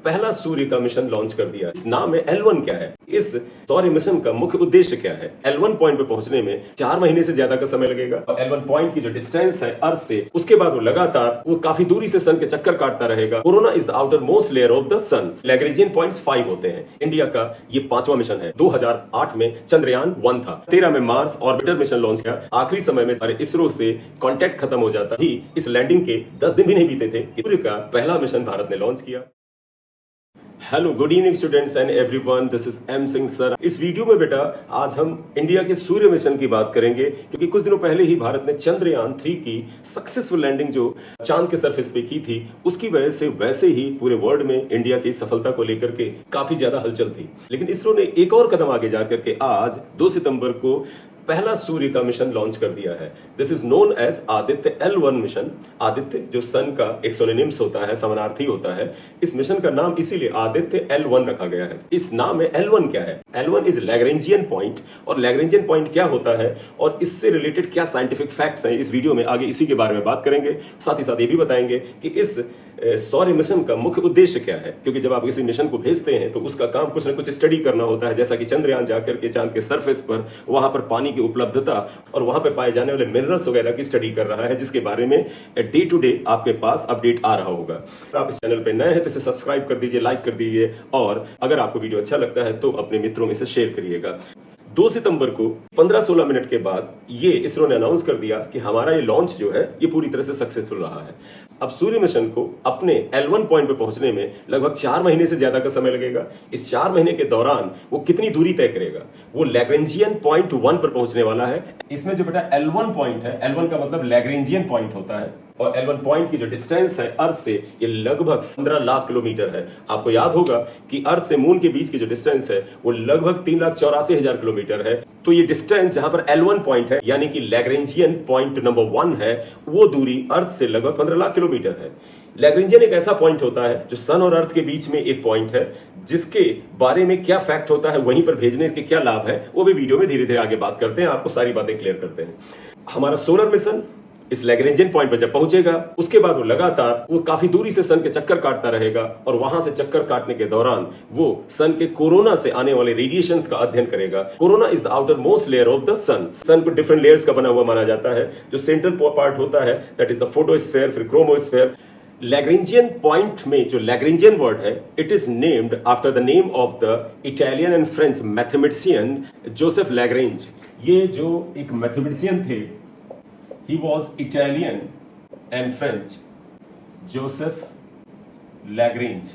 पहला सूर्य का mission launch कर दिया। इस नाम में L1 क्या है? इस सौर मिशन का मुख्य उद्देश्य क्या है? L1 पॉइंट पे पहुंचने में 4 महीने से ज्यादा का समय लगेगा और L1 पॉइंट की जो डिस्टेंस है अर्थ से, उसके बाद वो लगातार काफी दूरी से सन के चक्कर काटता रहेगा। Corona is the outer most layer of the sun. Lagrangian points 5 होते हैं। इंडिया का ये 5वां मिशन है। 2008 में चंद्रयान 1 था। 13 में मार्स ऑर्बिटर मिशन लॉन्च किया। आखिरी समय में इसरो से कांटेक्ट खत्म हो जाता ही इस लैंडिंग के 10 दिन भी नहीं बीते थे कि सूर्य का पहला मिशन भारत ने लॉन्च किया। Hello, good evening students and everyone, this is M Singh sir. इस वीडियो में बेटा आज हम इंडिया के सूर्य मिशन की बात करेंगे, क्योंकि कुछ दिनों पहले ही भारत ने चंद्रयान 3 की सक्सेसफुल लैंडिंग जो चांद के सरफेस पे की थी, उसकी वजह से वैसे ही पूरे वर्ल्ड में इंडिया की सफलता को लेकर के काफी ज्यादा हलचल थी। लेकिन इसरो ने एक और कदम आगे जाकर के आज 2 सितंबर को पहला सूर्य का मिशन लॉन्च कर दिया है। This is known as Aditya L1 mission. Aditya जो सन का एक सिनोनिम्स होता है, समानार्थी होता है। इस मिशन का नाम इसीलिए आदित्य L1 रखा गया है। इस नाम में L1 क्या है? L1 is Lagrangian point. और लैग्रेंजियन पॉइंट क्या होता है और इससे रिलेटेड क्या साइंटिफिक फैक्ट्स हैं, इस वीडियो में आगे इसी के बारे में बात करेंगे। साथ ही साथ ये भी बताएंगे कि इस सौर मिशन का मुख्य उद्देश्य क्या है, क्योंकि जब आप किसी मिशन को भेजते हैं तो उसका काम कुछ ना कुछ स्टडी करना होता है। जैसा कि चंद्रयान जाकर के चांद के सरफेस पर वहां पर पानी की उपलब्धता और वहां पर पाए जाने वाले मिनरल्स वगैरह की स्टडी कर रहा है, जिसके बारे में डे टू डे आपके पास अपडेट आ रहा होगा। आप इस चैनल पर नए हैं तो इसे सब्सक्राइब कर दीजिए, लाइक कर दीजिए, और अगर आपको वीडियो अच्छा लगता है तो अपने मित्रों में इसे शेयर करिएगा। 2 सितंबर को 15-16 मिनट के बाद ये इसरो ने अनाउंस कर दिया कि हमारा ये लॉन्च जो है ये पूरी तरह से सक्सेसफुल रहा है। अब सूर्य मिशन को अपने L1 पॉइंट पे पहुंचने में लगभग 4 महीने से ज्यादा का समय लगेगा। इस 4 महीने के दौरान वो कितनी दूरी तय करेगा? वो लैग्रेंजियन पॉइंट 1 पर पहुंचने वाला है। इसमें जो बेटा L1 पॉइंट है, L1 का मतलब लैग्रेंजियन पॉइंट होता है, और L1 पॉइंट की जो डिस्टेंस है अर्थ से, ये लगभग 15 लाख किलोमीटर है। आपको याद होगा कि अर्थ से मून के बीच की जो डिस्टेंस है वो लगभग 3,84,000 किलोमीटर है। तो ये डिस्टेंस जहां पर L1 पॉइंट है, यानी कि लैग्रेंजियन पॉइंट नंबर 1 है, वो दूरी अर्थ से लगभग 15 लाख किलोमीटर है। लैग्रेंजियन एक ऐसा पॉइंट होता है जो सन और अर्थ के बीच में एक पॉइंट है, जिसके बारे में क्या फैक्ट होता है, वहीं पर भेजने के क्या लाभ है, वो भी वीडियो में धीरे धीरे आगे बात करते हैं, आपको सारी बातें क्लियर करते हैं। हमारा सोलर मिशन इस लैग्रेंजियन पॉइंट पर जब पहुंचेगा, उसके बाद वो लगातार काफी दूरी से सन के चक्कर काटता रहेगा, और वहां से चक्कर काटने के दौरान वो सन के कोरोना से आने वाले रेडिएशंस का अध्ययन करेगा। Corona is the outer most layer of the sun. Sun को डिफरेंट लेयर्स का बना हुआ माना जाता है। जो सेंट्रल पार्ट होता है दैट इज द फोटोस्फेयर, फिर क्रोमोस्फेयर। लैग्रेंजियन पॉइंट में जो लैग्रेंजियन वर्ड है, it is named after the name of the Italian and French mathematician Joseph Lagrange. ये जो एक मैथमेटिशियन थे, he was Italian and French, Joseph Lagrange।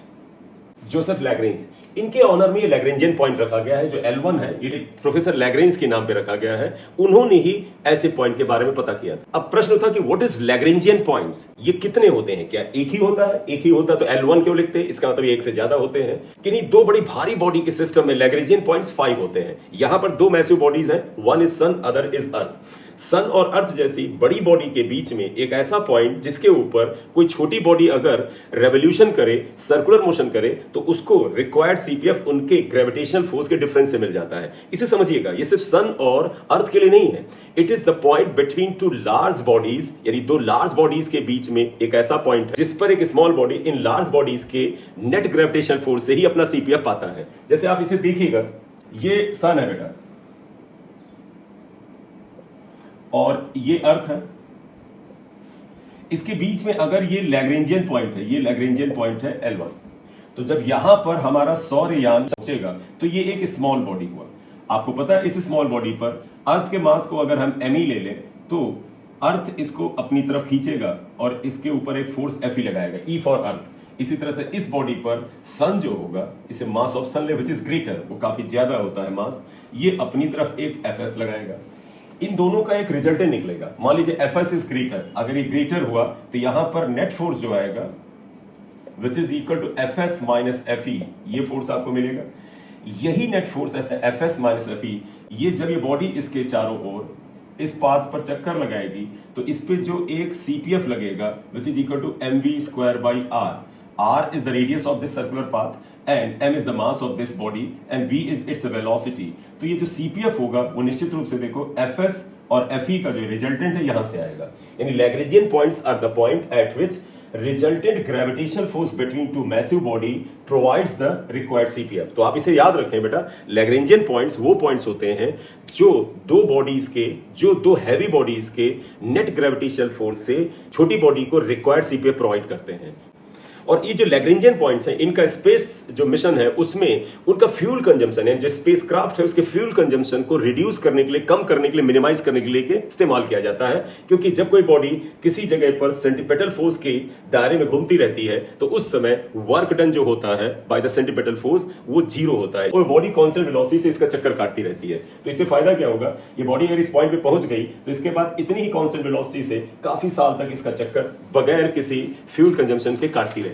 Joseph Lagrange, इनके honour में ये लैग्रेंजियन पॉइंट रखा गया है। जो L1 है ये प्रोफेसर लैग्रेंज के नाम पे रखा गया है। उन्होंने ही ऐसे पॉइंट के बारे में पता किया था। अब प्रश्न था कि व्हाट इज लैग्रेंजियन पॉइंट्स? ये कितने होते हैं? क्या एक ही होता है? एक ही होता तो L1 क्यों लिखते हैं? इसका मतलब एक से ज्यादा होते हैं कि नहीं। 2 बड़ी भारी बॉडी के सिस्टम में लैग्रेंजियन पॉइंट्स 5 होते हैं। यहां पर 2 मैसिव बॉडीज हैं, one is sun, other is earth. Sun और अर्थ जैसी बड़ी बॉडी के बीच में एक ऐसा पॉइंट जिसके ऊपर कोई छोटी बॉडी अगर रेवोल्यूशन करे, सर्कुलर मोशन करे, तो उसको रिक्वायर्ड सीपीएफ उनके ग्रेविटेशनल फोर्स के डिफरेंस से मिल जाता है। इसे समझिएगा, ये सिर्फ सन और अर्थ के लिए नहीं है। It is the point between 2 large bodies, यानी 2 लार्ज बॉडीज के बीच में एक ऐसा पॉइंट है जिस पर एक small body in large bodies के नेट ग्रेविटेशनल फोर्स से ही अपना सीपीएफ पाता है। जैसे आप इसे देखिएगा, ये सन है बेटा और ये अर्थ है। इसके बीच में अगर ये लैग्रेंजियन पॉइंट है, ये लैग्रेंजियन पॉइंट है L1, तो जब यहां पर हमारा सौरयान पहुंचेगा तो ये एक स्मॉल बॉडी हुआ। आपको पता है इस स्मॉल बॉडी पर अर्थ के मास को अगर हम me ले लें तो अर्थ इसको अपनी तरफ खींचेगा और इसके ऊपर एक फोर्स Fe लगाएगा, E फॉर अर्थ। इसी तरह से इस बॉडी पर सन जो होगा, इसे मास ऑफ सन ले विच इज ग्रेटर, वो काफी ज्यादा होता है मास, ये अपनी तरफ एक Fs लगाएगा। इन दोनों का एक रिजल्टेंट निकलेगा। मान लीजिए Fs इज ग्रेटर, अगर ये ग्रेटर हुआ तो यहां पर नेट फोर्स जो आएगा which is equal to Fs minus Fe, ये फोर्स आपको मिलेगा। यही net force Fs minus Fe, ये जब ये बॉडी इसके चारों ओर इस पाथ पर चक्कर लगाएगी तो इस पे जो एक सीपीएफ लगेगा which is equal to mv square by r। r is the radius of this circular path and m is the mass of this body and v is its velocity। तो ये जो CPF होगा वो निश्चित रूप से देखो Fs और Fe का जो रिजल्टेंट है यहां से आएगा। यानी Lagrangian points are the point at which resultant gravitational force between two massive body provides the required CPF. तो आप इसे याद रखें बेटा, लैग्रेंजियन पॉइंट्स वो पॉइंट्स होते हैं जो दो हैवी बॉडीज के नेट ग्रेविटेशनल फोर्स से छोटी बॉडी को रिक्वायर्ड सीपीएफ प्रोवाइड करते हैं। और ये जो लैग्रेंजियन पॉइंट्स हैं, इनका स्पेस जो मिशन है उसमें उनका फ्यूल कंजम्पशन है, जो स्पेसक्राफ्ट है उसके फ्यूल कंजम्पशन को रिड्यूस करने के लिए, कम करने के लिए, मिनिमाइज करने के लिए इस्तेमाल किया जाता है। क्योंकि जब कोई बॉडी किसी जगह पर सेंटीपिटल फोर्स के दायरे में घूमती रहती है तो उस समय वर्क डन जो होता है बाय द सेंटीपिटल फोर्स वो जीरो होता है और बॉडी कांस्टेंट वेलोसिटी से इसका चक्कर काटती रहती है। तो इससे फायदा क्या होगा, ये बॉडी अगर इस पॉइंट पे पहुंच गई तो इसके बाद इतनी ही कांस्टेंट वेलोसिटी से काफी साल तक इसका चक्कर बगैर किसी फ्यूल कंजम्पशन के काटती रहेगी।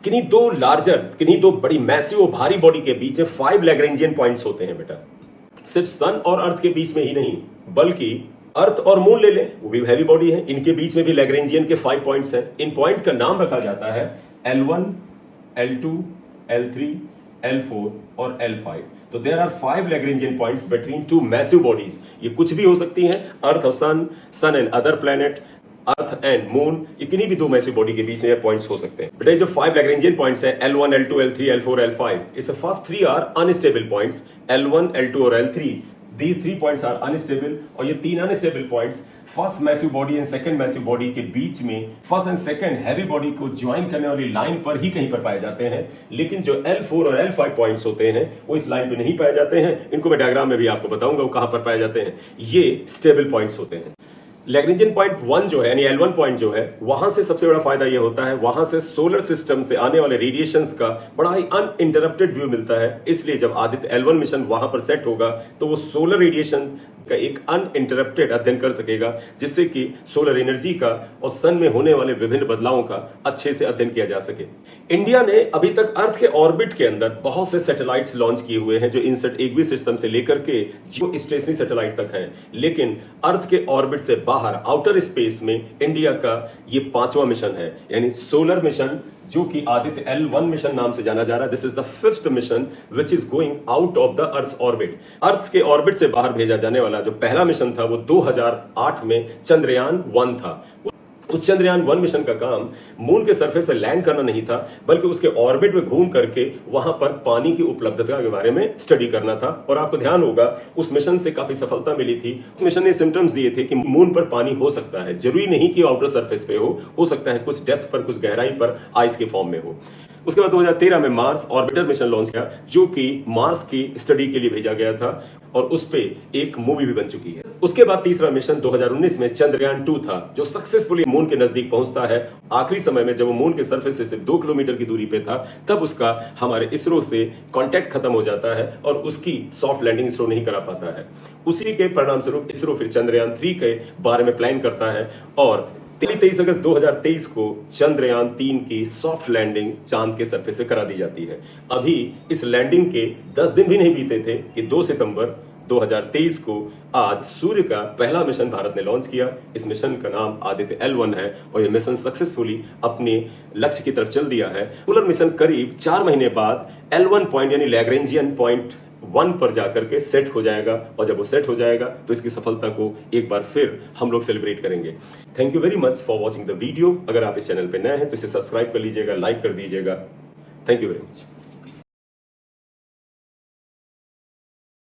किन्हीं दो बड़ी मैसिव और भारी बॉडी के बीच में 5 लैग्रेंजियन पॉइंट्स होते हैं बेटा। सिर्फ सन और अर्थ के बीच में ही नहीं, बल्कि अर्थ और मून ले लें, वो भी हैवी बॉडी है, इनके बीच में भी लैग्रेंजियन के 5 पॉइंट्स हैं। इन पॉइंट्स का नाम रखा जाता है L1, L2, L3, L4 और L5। तो there are 5 Lagrangian points between two massive bodies. ये कुछ भी हो सकती हैं, अर्थ और sun and other planet, earth and moon, ये किन्हीं भी दो मैसिव बॉडी के बीच में पॉइंट्स हो सकते हैं। बेटा जो 5 लैग्रेंजियन पॉइंट्स हैं L1, L2, L3, L4, L5, इसमें first 3 are unstable points, L1, L2 और L3। These 3 points are unstable और ये 3 unstable points first massive body and second massive body के बीच में, first and second heavy body को join करने वाली line पर ही कहीं पर पाए जाते हैं। लेकिन जो L4 और L5 पॉइंट्स होते हैं वो इस लाइन पे नहीं पाए जाते हैं। इनको मैं डायग्राम में भी आपको बताऊंगा वो कहां पर पाए जाते हैं। ये स्टेबल पॉइंट्स होते हैं। लैग्रेंजियन पॉइंट 1 जो है यानी L1 पॉइंट जो है, वहां से सबसे बड़ा फायदा यह होता है, वहां से सोलर सिस्टम से आने वाले रेडिएशंस का बड़ा ही अनइंटरप्टेड व्यू मिलता है। इसलिए जब आदित्य L1 मिशन वहां पर सेट होगा तो वो सोलर रेडिएशन का एक अनइंटरप्टेड अध्ययन कर सकेगा, जिससे कि सोलर एनर्जी का और सन में होने वाले विभिन्न बदलावों का अच्छे से अध्ययन किया जा सके। इंडिया ने अभी तक अर्थ के ऑर्बिट के अंदर बहुत से सैटेलाइट्स लॉन्च किए हुए हैं, जो इनसेट एक्वी सिस्टम से लेकर के जियो स्टेशनरी सैटेलाइट तक हैं। लेकिन अर्थ के ऑर्बिट से बाहर आउटर स्पेस में इंडिया का ये 5वां मिशन है, यानी सोलर मिशन, जो कि आदित्य L1 मिशन नाम से जाना जा रहा है। This is the 5th mission which is going out of the earth orbit. Earth के ऑर्बिट से बाहर भेजा जाने वाला जो पहला मिशन था वो 2008 में चंद्रयान 1 था। उस चंद्रयान 1 मिशन का काम मून के सरफेस पे लैंड करना नहीं था, बल्कि उसके ऑर्बिट में घूम करके वहां पर पानी की उपलब्धता के बारे में स्टडी करना था। और आपको ध्यान होगा उस मिशन से काफी सफलता मिली थी। उस मिशन ने सिम्टम्स दिए थे कि मून पर पानी हो सकता है, जरूरी नहीं कि आउटर सरफेस पे हो सकता है कुछ डेप्थ पर, कुछ गहराई पर आइस के फॉर्म में हो। उसके बाद 2013 में मार्स ऑर्बिटर मिशन लॉन्च किया, जो कि मार्स की स्टडी के लिए भेजा गया था और उस पे एक मूवी भी बन चुकी है। उसके बाद तीसरा मिशन 2019 में चंद्रयान 2 था, जो सक्सेसफुली मून के नजदीक पहुंचता है। आखिरी समय में जब वो मून के सरफेस से सिर्फ 2 किलोमीटर की दूरी पे था, तब उसका हमारे इसरो से कांटेक्ट खत्म हो जाता है और उसकी सॉफ्ट लैंडिंग इसरो नहीं करा पाता है। उसी के परिणाम स्वरूप इसरो फिर चंद्रयान 3 के बारे में प्लान करता है और 23 अगस्त 2023 को चंद्रयान 3 की सॉफ्ट लैंडिंग चांद के सरफेस से करा दी जाती है। अभी इस लैंडिंग के 10 दिन भी नहीं बीते थे कि 2 सितंबर 2023 को आज सूर्य का पहला मिशन भारत ने लॉन्च किया। इस मिशन का नाम आदित्य L1 है और यह मिशन सक्सेसफुली अपने लक्ष्य की तरफ चल दिया है। सोलर मिशन करीब 4 महीने बाद L1 पॉइंट यानी लैग्रेंजियन पॉइंट 1 पर जाकर के सेट हो जाएगा और जब वो सेट हो जाएगा तो इसकी सफलता को एक बार फिर हम लोग सेलिब्रेट करेंगे। Thank you very much for watching the video. अगर आप इस चैनल पे नए हैं तो इसे सब्सक्राइब कर लीजिएगा, लाइक कर दीजिएगा। Thank you very much.